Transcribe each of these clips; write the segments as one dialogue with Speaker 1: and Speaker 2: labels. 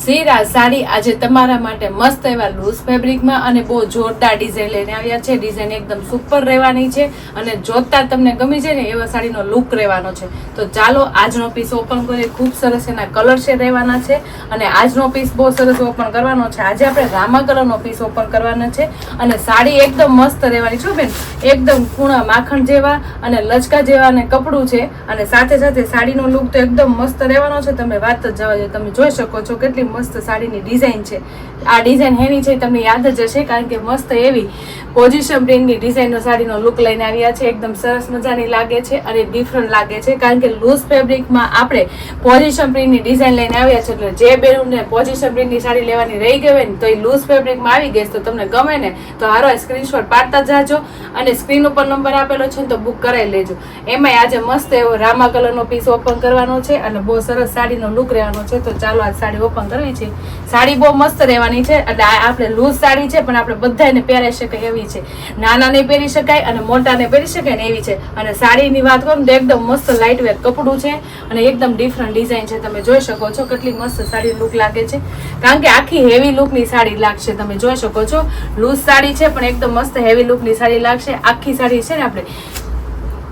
Speaker 1: સીરા સાડી આજે તમારા માટે મસ્ત એવા લૂઝ ફેબ્રિકમાં અને બહુ જોરદાર ડિઝાઇન લઈને આવ્યા છે. ડિઝાઇન એકદમ સુપર રહેવાની છે અને જોતા તમને ગમી જાય ને એવા સાડીનો લુક રહેવાનો છે. તો ચાલો આજનો પીસ ઓપન કરીએ. ખૂબ સરસ એના કલર શેડ રહેવાના છે અને આજનો પીસ બહુ સરસ ઓપન કરવાનો છે. આજે આપણે રામા કલરનો પીસ ઓપન કરવાનો છે અને સાડી એકદમ મસ્ત રહેવાની છે બેન. એકદમ કૂણા માખણ જેવા અને લચકા જેવા અને કપડું છે અને સાથે સાથે સાડીનો લુક તો એકદમ મસ્ત રહેવાનો છે. તમે વાત જ જવા દો, તમે જોઈ શકો છો કેટલી મસ્ત સાડીની ડિઝાઇન છે. આ ડિઝાઇન હેની છે તમને યાદ જ હશે, કારણ કે મસ્ત એવી પોઝિશન પ્રિન્ટની ડિઝાઇનનો સાડીનો લુક લઈને આવ્યા છે. એકદમ સરસ મજાની લાગે છે અને ડિફરન્ટ લાગે છે, કારણ કે લૂઝ ફેબ્રિકમાં આપણે પોઝિશન પ્રિન્ટની ડિઝાઇન લઈને આવ્યા છે. એટલે જે બેનને પોઝિશન પ્રિન્ટની સાડી લેવાની રહી ગઈ હોય ને તો એ લૂઝ ફેબ્રિકમાં આવી ગઈ તો તમને ગમે ને તો હારો સ્ક્રીનશોટ પાડતા જાજો અને સ્ક્રીન ઉપર નંબર આપેલો છે ને તો બુક કરાવી લેજો. એમાંય આજે મસ્ત એવો રામા કલરનો પીસ ઓપન કરવાનો છે અને બહુ સરસ સાડીનો લુક રહેવાનો છે. તો ચાલો આ સાડી ઓપન કરવી છે. સાડી બહુ મસ્ત રહેવાની છે. એટલે આપણે લૂઝ સાડી છે પણ આપણે બધાને પહેરાઈ શકાય એવી છે. નાનાને પહેરી શકાય અને મોટાને પહેરી શકાય ને એવી છે. અને સાડીની વાત કરું તો એકદમ મસ્ત લાઇટ વેટ કપડું છે અને એકદમ ડિફરન્ટ ડિઝાઇન છે. તમે જોઈ શકો છો કેટલી મસ્ત સાડી લુક લાગે છે, કારણ કે આખી હેવી લુકની સાડી લાગશે. તમે જોઈ શકો છો લૂઝ સાડી છે પણ એકદમ મસ્ત હેવી લુકની સાડી લાગશે. આખી સાડી છે ને આપણે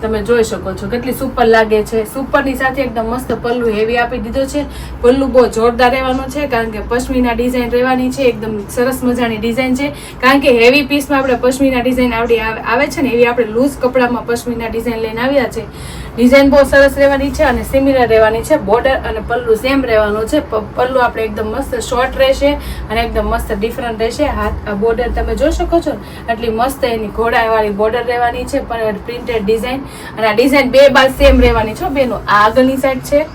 Speaker 1: તમે જોઈ શકો છો કેટલી સુપર લાગે છે. સુપરની સાથે એકદમ મસ્ત પલ્લુ હેવી આપી દીધો છે. પલ્લુ બહુ જોરદાર રહેવાનો છે, કારણ કે પશ્મિના ડિઝાઇન રહેવાની છે. એકદમ સરસ મજાની ડિઝાઇન છે, કારણ કે હેવી પીસમાં આપણે પશ્મિના ડિઝાઇન આવડી આવે છે ને એવી આપણે લૂઝ કપડામાં પશ્મિના ડિઝાઇન લઈને આવ્યા છે. ડિઝાઇન બહુ સરસ રહેવાની છે અને સિમિલર રહેવાની છે. બોર્ડર અને પલ્લુ સેમ રહેવાનો છે. પલ્લુ આપણે એકદમ મસ્ત શોર્ટ રહેશે અને એકદમ મસ્ત ડિફરન્ટ રહેશે. હાથ બોર્ડર તમે જોઈ શકો છો એટલી મસ્ત એની ઘોડાવાળી બોર્ડર રહેવાની છે, પણ પ્રિન્ટેડ ડિઝાઇન. અને આ ડિઝાઇન બે બાદ સેમ રહેવાની છે બેનો. આ આગળની સાઈડ છે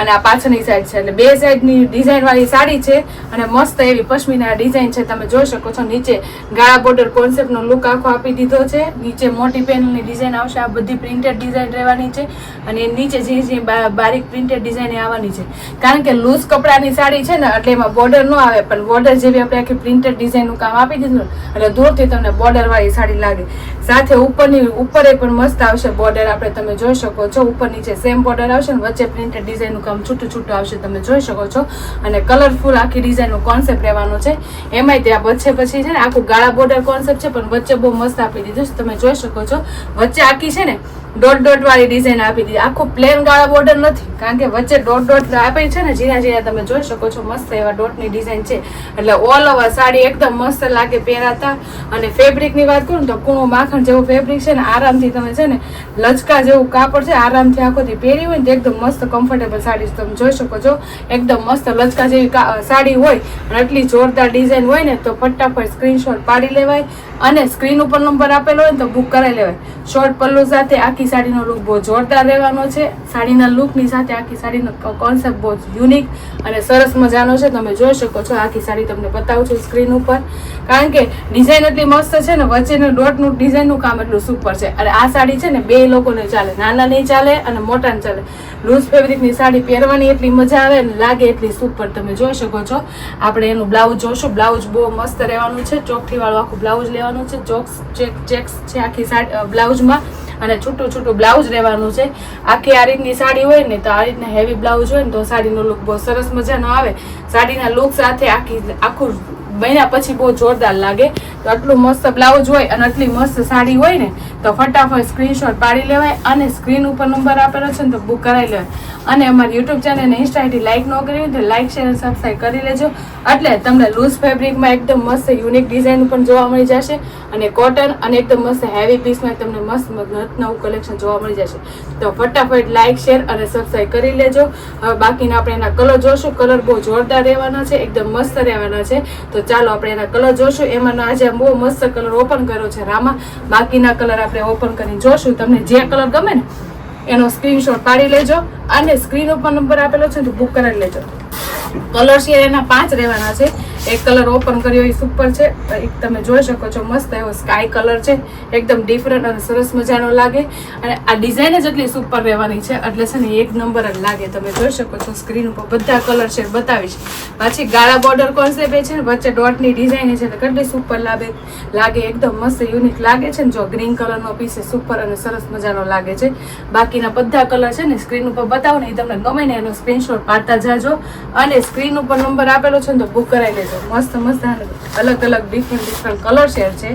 Speaker 1: અને આ પાછળની સાઈડ છે, એટલે બે સાઈડની ડિઝાઇન વાળી સાડી છે અને મસ્ત એવી પશ્મિના ડિઝાઇન છે. તમે જોઈ શકો છો નીચે ગાળા બોર્ડર કોન્સેપ્ટનો લુક આખો આપી દીધો છે. નીચે મોટી પેનલની ડિઝાઇન આવશે. આ બધી પ્રિન્ટેડ ડિઝાઇન રહેવાની છે અને નીચે જે બારીક પ્રિન્ટેડ ડિઝાઇન આવવાની છે, કારણ કે લૂઝ કપડાની સાડી છે ને એટલે એમાં બોર્ડર ન આવે, પણ બોર્ડર જેવી આપણે આખી પ્રિન્ટેડ ડિઝાઇનનું કામ આપી દીધું એટલે દૂરથી તમને બોર્ડર વાળી સાડી લાગે. સાથે ઉપર પણ મસ્ત આવશે બોર્ડર. આપણે તમે જોઈ શકો છો ઉપર નીચે સેમ બોર્ડર આવશે ને વચ્ચે પ્રિન્ટેડ ડિઝાઇનનું કામ છૂટું છૂટું આવશે. તમે જોઈ શકો છો અને કલરફુલ આખી ડિઝાઇનનો કોન્સેપ્ટ રહેવાનો છે. એમાંય ત્યાં વચ્ચે પછી છે ને આખું ગાળા બોર્ડર કોન્સેપ્ટ છે, પણ વચ્ચે બહુ મસ્ત આપી દીધું છે. તમે જોઈ શકો છો વચ્ચે આખી છે ને ડોટ વાળી ડિઝાઇન આપી દીધી. આખું પ્લેન ગાળા બોર્ડર નથી, કારણ કે વચ્ચે ડોટ આપી છે ને ઝીણા ઝીણા. તમે જોઈ શકો છો મસ્ત એવા ડોટની ડિઝાઇન છે. એટલે ઓલ ઓવર સાડી એકદમ મસ્ત લાગે પહેરાતા. અને ફેબ્રિકની વાત કરું તો કૂણું માખણ જેવું ફેબ્રિક છે ને, આરામથી તમે છે ને લચકા જેવું કાપડ છે, આરામથી આખોથી પહેરી હોય ને તો એકદમ મસ્ત કમ્ફર્ટેબલ સાડી તમે જોઈ શકો છો. એકદમ મસ્ત લચકા જેવી સાડી હોય અને એટલી જોરદાર ડિઝાઇન હોય ને તો ફટાફટ સ્ક્રીનશોટ પાડી લેવાય અને સ્ક્રીન ઉપર નંબર આપેલો હોય ને તો બુક કરાવી લેવાય. શોર્ટ પલ્લુ સાથે આખી સાડીનો લુક બહુ જોરદાર રહેવાનો છે. સાડીના લુકની સાથે આખી સાડીનો કોન્સેપ્ટ બહુ યુનિક અને સરસ મજાનો છે. તમે જોઈ શકો છો આખી સાડી તમને બતાવું છું સ્ક્રીન ઉપર, કારણ કે ડિઝાઇન એટલી મસ્ત છે ને, વચ્ચેનું ડોટનું ડિઝાઇનનું કામ એટલું સુપર છે. અને આ સાડી છે ને બે લોકોને ચાલે, નાના નહીં ચાલે અને મોટા ને ચાલે. લૂઝ ફેબ્રિકની સાડી પહેરવાની એટલી મજા આવે ને લાગે એટલી સુપર. તમે જોઈ શકો છો આપણે એનું બ્લાઉઝ જોશું. બ્લાઉઝ બહુ મસ્ત રહેવાનું છે. ચોકઠી વાળું આખું બ્લાઉઝ લેવાનું છે. ચેક્સ છે આખી સાડી બ્લાઉઝમાં અને છૂટું બ્લાઉઝ રહેવાનું છે. આખી આ રીતની સાડી હોય ને તો આ રીતના હેવી બ્લાઉઝ હોય ને તો સાડીનો લુક બહુ સરસ મજાનો આવે. સાડીના લુક સાથે આખું મહિના પછી બહુ જોરદાર લાગે. તો આટલું મસ્ત બ્લાઉઝ હોય અને આટલી મસ્ત સાડી હોય ને તો ફટાફટ સ્ક્રીનશોટ પાડી લેવાય અને સ્ક્રીન ઉપર નંબર આપેલો છે ને તો બુક કરાવી લેવાય. અને અમારી યુટ્યુબ ચેનલને ઇન્સ્ટા આઈડી લાઇક ન કરી હોય તો લાઇક શેર અને સબસ્ક્રાઈબ કરી લેજો. એટલે તમને લૂઝ ફેબ્રિકમાં એકદમ મસ્ત યુનિક ડિઝાઇન પણ જોવા મળી જશે અને કોટન અને એકદમ મસ્ત હેવી પીસમાં તમને મસ્ત નવું કલેક્શન જોવા મળી જશે. તો ફટાફટ લાઇક શેર અને સબસ્ક્રાઈબ કરી લેજો. હવે બાકીના આપણે એના કલર જોશું. કલર બહુ જોરદાર રહેવાના છે, એકદમ મસ્ત રહેવાના છે. તો ચાલો આપણે એના કલર જોશું. એમાંનો આજે બહુ મસ્ત કલર ઓપન કર્યો છે રામા. બાકીના કલર આપણે ઓપન કરીને જોશું. તમને જે કલર ગમે ને એનો સ્ક્રીનશોટ પાડી લેજો અને સ્ક્રીન ઉપર નંબર આપેલો છે તો બુક કરાવી લેજો. કલર શેર એના 5 રહેવાના છે. એક કલર ઓપન કર્યો એ સુપર છે, એક તમે જોઈ શકો છો મસ્ત એવો સ્કાય કલર છે, એકદમ ડિફરન્ટ અને સરસ મજાનો લાગે. અને આ ડિઝાઇન જ એટલી સુપર રહેવાની છે એટલે છે ને એક નંબર જ લાગે. તમે જોઈ શકો છો સ્ક્રીન ઉપર બધા કલર શેડ બતાવીશ. પાછી ગાળા બોર્ડર કોન્સેપ્ટ છે ને, વચ્ચે ડોટની ડિઝાઇન છે એટલે કેટલી સુપર લાગે એકદમ મસ્ત યુનિક લાગે છે ને. જો ગ્રીન કલરનો પીસ છે સુપર અને સરસ મજાનો લાગે છે. બાકીના બધા કલર છે ને સ્ક્રીન ઉપર બતાવો ને, એ તમને ગમે ને એનો સ્ક્રીનશોટ પાડતા જાજો. અને સ્ક્રીન ઉપર નંબર આપેલો છે ને તો બુક કરાવી લેજો. મસ્ત મસ્ત અલગ અલગ ડિફરન્ટ કલર શેડ છે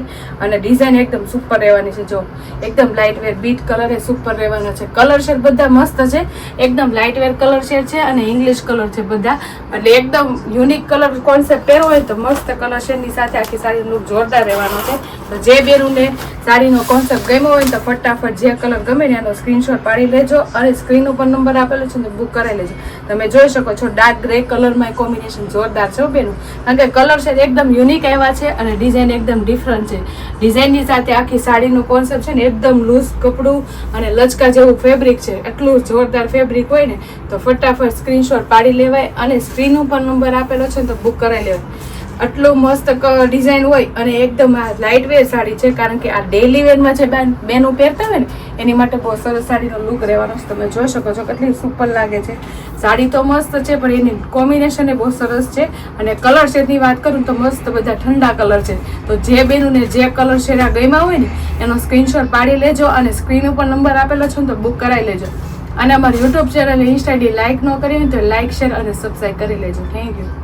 Speaker 1: અને ડિઝાઇન એકદમ સુપર રહેવાની છે. જો એકદમ લાઇટ વેર બીટ કલર એ સુપર રહેવાનો છે. કલર શેડ બધા મસ્ત છે, એકદમ લાઇટ વેર કલર શેડ છે અને ઇંગ્લિશ કલર છે બધા. એટલે એકદમ યુનિક કલર કોન્સેપ્ટ પહેરવો હોય તો મસ્ત કલર શેડની સાથે આખી સાડી લુક જોરદાર રહેવાનો છે. તો જે બેરુને સાડીનો કોન્સેપ્ટ ગમ્યો હોય તો ફટાફટ જે કલર ગમે ને એનો સ્ક્રીનશોટ પાડી લેજો અને સ્ક્રીન ઉપર નંબર આપેલો છે ને બુક કરાવી લેજો. તમે જોઈ શકો છો ડાર્ક ગ્રે કલરમાં કોમ્બિનેશન જોરદાર છે બેનું, કારણ કે કલર છે એકદમ યુનિક આવ્યા છે અને ડિઝાઇન એકદમ ડિફરન્ટ છે. ડિઝાઇનની સાથે આખી સાડીનું કોન્સેપ્ટ છે ને એકદમ લૂઝ કપડું અને લચકા જેવું ફેબ્રિક છે. એટલું જોરદાર ફેબ્રિક હોય ને તો ફટાફટ સ્ક્રીનશોટ પાડી લેવાય અને સ્ક્રીન ઉપર નંબર આપેલો છે ને તો બુક કરાવી લેવાય. આટલું મસ્ત ડિઝાઇન હોય અને એકદમ આ લાઇટ વેર સાડી છે, કારણ કે આ ડેલી વેરમાં જે બેનો પહેરતા હોય ને એની માટે બહુ સરસ સાડીનો લુક રહેવાનો છે. તમે જોઈ શકો છો કેટલી સુપર લાગે છે. સાડી તો મસ્ત છે પણ એની કોમ્બિનેશન એ બહુ સરસ છે. અને કલર શેડની વાત કરું તો મસ્ત બધા ઠંડા કલર છે. તો જે બેનુને જે કલર શેડ આ ગમ્યા હોય ને એનો સ્ક્રીનશોટ પાડી લેજો અને સ્ક્રીન ઉપર નંબર આપેલો છે ને તો બુક કરાવી લેજો. અને અમારી YouTube channel Insta ID like ન કરી હોય તો લાઇક, શેર અને સબસ્ક્રાઈબ કરી લેજો. Thank you.